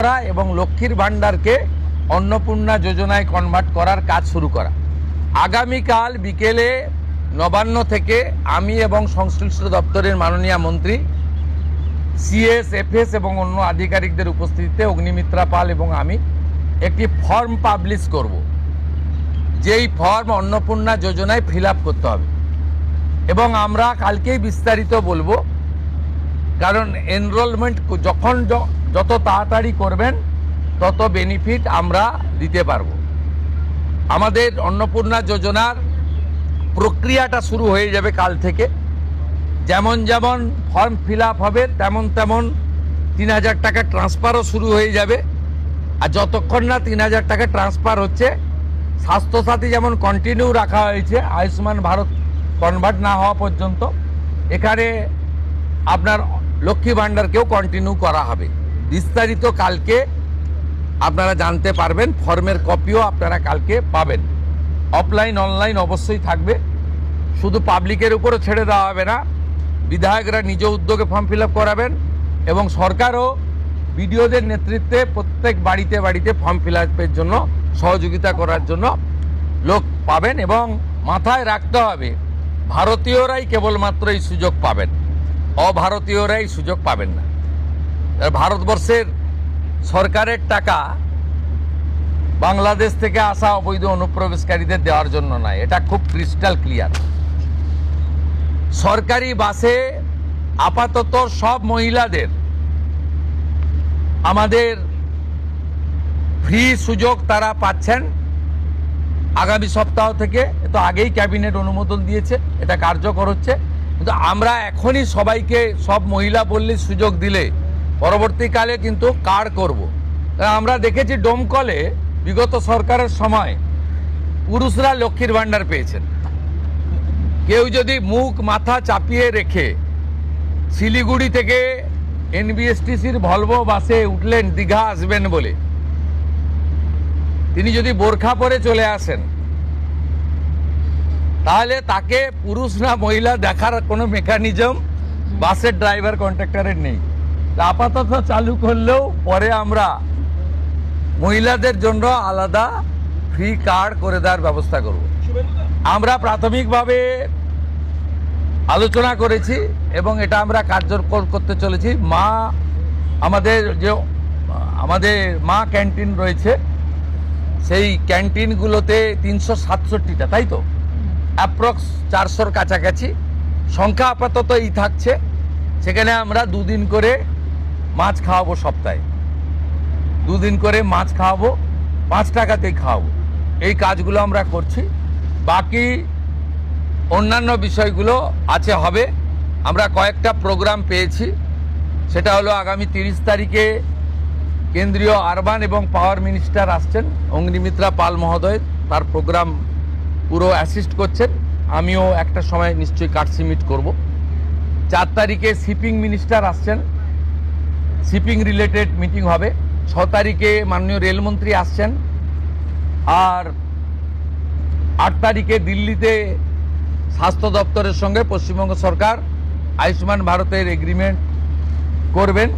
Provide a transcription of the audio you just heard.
করা এবং লক্ষ্মীর ভাণ্ডারকে অন্নপূর্ণা যোজনায় কনভার্ট করার কাজ শুরু করা। আগামীকাল বিকেলে নবান্ন থেকে আমি এবং সংশ্লিষ্ট দপ্তরের মাননীয় মন্ত্রী, সিএস, এফএস এবং অন্য আধিকারিকদের উপস্থিতিতে অগ্নিমিত্রা পাল এবং আমি একটি ফর্ম পাবলিশ করব, যেই ফর্ম অন্নপূর্ণা যোজনায় ফিল আপ করতে হবে এবং আমরা কালকেই বিস্তারিত বলবো। কারণ এনরোলমেন্ট যখন যত তাড়াতাড়ি করবেন তত বেনিফিট আমরা দিতে পারবো। আমাদের অন্নপূর্ণা যোজনার প্রক্রিয়াটা শুরু হয়ে যাবে কাল থেকে। যেমন যেমন ফর্ম ফিল আপ হবে তেমন তেমন ৩,০০০ টাকা ট্রান্সফারও শুরু হয়ে যাবে। আর যতক্ষণ না ৩,০০০ টাকা ট্রান্সফার হচ্ছে, স্বাস্থ্যসাথী যেমন কন্টিনিউ রাখা হয়েছে আয়ুষ্মান ভারত কনভার্ট না হওয়া পর্যন্ত, এখানে আপনার লক্ষ্মী ভাণ্ডারকেও কন্টিনিউ করা হবে। বিস্তারিত কালকে আপনারা জানতে পারবেন। ফর্মের কপিও আপনারা কালকে পাবেন। অফলাইন অনলাইন অবশ্যই থাকবে। শুধু পাবলিকের উপরও ছেড়ে দেওয়া হবে না, বিধায়করা নিজ উদ্যোগে ফর্ম ফিল আপ করাবেন এবং সরকারও বিডিওদের নেতৃত্বে প্রত্যেক বাড়িতে বাড়িতে ফর্ম ফিল আপের জন্য সহযোগিতা করার জন্য লোক পাবেন। এবং মাথায় রাখতে হবে, ভারতীয়রাই কেবলমাত্র এই সুযোগ পাবেন, অভারতীয়রাই সুযোগ পাবেন না। ভারতবর্ষের সরকারের টাকা বাংলাদেশ থেকে আসা অবৈধ অনুপ্রবেশকারীদের দেওয়ার জন্য নয়, এটা খুব ক্রিস্টাল ক্লিয়ার। সরকারি বাসে আপাতত সব মহিলাদের আমাদের ফ্রি সুযোগ তারা পাচ্ছেন আগামী সপ্তাহ থেকে। তো আগেই ক্যাবিনেট অনুমোদন দিয়েছে, এটা কার্যকর হচ্ছে। কিন্তু আমরা এখনই সবাইকে সব মহিলা বললে সুযোগ দিলে পরবর্তীকালে কিন্তু কার্ড করব। আমরা দেখেছি ডোমকলে বিগত সরকারের সময় পুরুষরা লক্ষ্মীর ভাণ্ডার পেয়েছেন। কেউ যদি মুখ মাথা চাপিয়ে রেখে শিলিগুড়ি থেকে এনবিএসটিসির ভলভো বাসে উঠলেন দীঘা আসবেন বলে, তিনি যদি বোরখা পরে চলে আসেন, তাহলে তাকে পুরুষ না মহিলা দেখার কোনো মেকানিজম বাসের ড্রাইভার কন্ট্রাক্টরের নেই। আপাতত চালু করলেও পরে আমরা মহিলাদের জন্য আলাদা ফ্রি কার্ড করে দেওয়ার ব্যবস্থা করব। আমরা প্রাথমিকভাবে আলোচনা করেছি এবং এটা আমরা কার্যকর করতে চলেছি। আমাদের মা ক্যান্টিন রয়েছে, সেই ক্যান্টিনগুলোতে ৩৬৭টা, তাই তো অ্যাপ্রক্স 400-র কাছাকাছি সংখ্যা আপাতত এই থাকছে। সেখানে আমরা 2 দিন করে মাছ খাওয়াবো, সপ্তাহে 2 দিন করে মাছ খাওয়াবো, 5 টাকাতেই খাওয়াবো। এই কাজগুলো আমরা করছি। বাকি অন্যান্য বিষয়গুলো হবে। আমরা কয়েকটা প্রোগ্রাম পেয়েছি। সেটা হলো আগামী 30 তারিখে কেন্দ্রীয় আরবান এবং পাওয়ার মিনিস্টার আসছেন, অগ্নিমিত্রা পাল মহোদয়, তার প্রোগ্রাম পুরো অ্যাসিস্ট করছেন। আমিও একটা সময় নিশ্চয়ই কাটসি মিট করব। 4 তারিখে শিপিং মিনিস্টার আসছেন, শিপিং রিলেটেড মিটিং হবে। 6 তারিখে মাননীয় রেলমন্ত্রী আসছেন। আর 8 তারিখে দিল্লিতে স্বাস্থ্য দপ্তরের সঙ্গে পশ্চিমবঙ্গ সরকার আয়ুষ্মান ভারতের এগ্রিমেন্ট করবেন।